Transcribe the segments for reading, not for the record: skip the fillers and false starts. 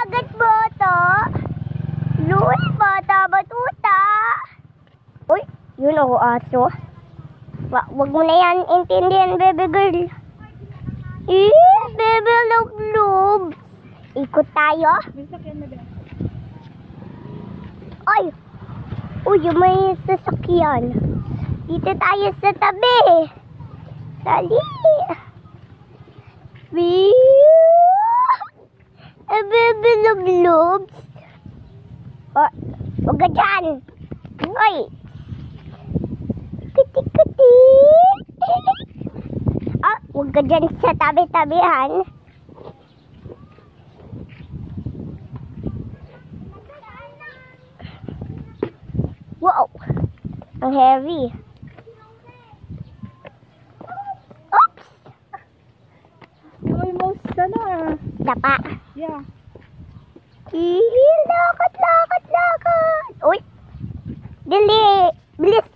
dagat bata. Luy, bata, batuta. Uy, yun ako aso. Wag mo na yan intindihan, baby girl. Baby love. Ikot tayo. Ay, uy, may sasakyan. Dito tayo sa tabi. Dali. Baby love. Oh, huwag ka dyan. Uy. Kuti. Ah, huwag ka dyan sa tabi-tabihan. Wow. Ang heavy. Oops. Almost sana. Dapa. Yeah. Lakad. Uy. Dili. Bilis.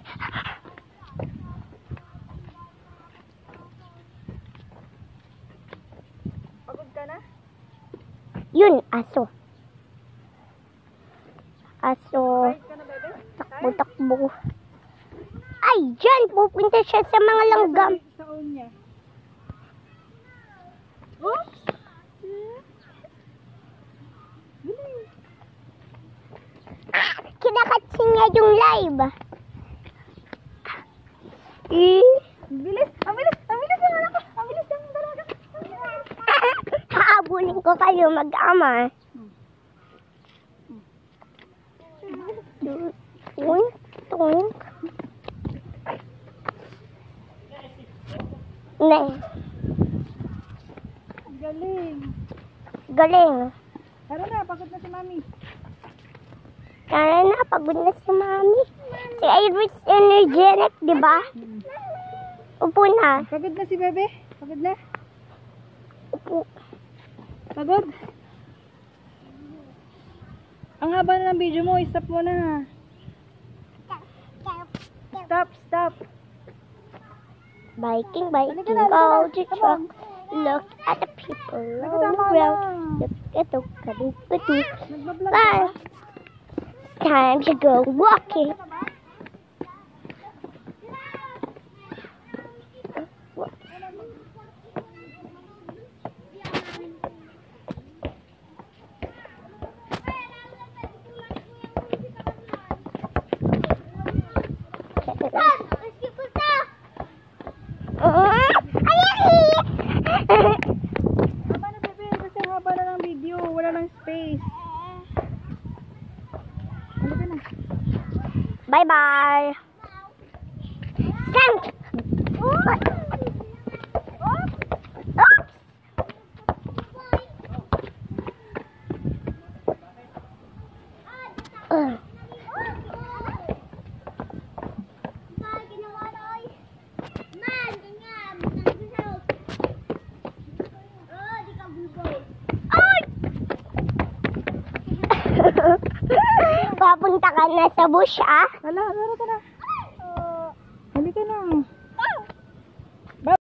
Pagod ka na? Yun, aso. Aso. Kahit ka na, bebe? Takbo. Ay, dyan. Pupunta siya sa mga langgam. Sa niya. Oh? Kinakatsin niya yung live. Bilis! Ang bilis naman ako! Ang bilis naman talaga! Haabulin ko kayo mag-ama. Tung. Nay. Galing. Tara na, pagod na si mami. Tara na, pagod na si mami. Si Iris energetic, di ba? Upo na. Pagod na si bebe? Pagod na? Upo. Pagod? Ang haba na ng video mo, stop mo na. Stop. Biking, go to truck. Look at the people all around. Look at the kadu. Nagbablog Bye. Time to go walking. Haba na bebe, kasi haba na ng video, wala ng space. Ano ka na? Bye. Thank. Papunta ka na sa bush, ah? Hala, ka na.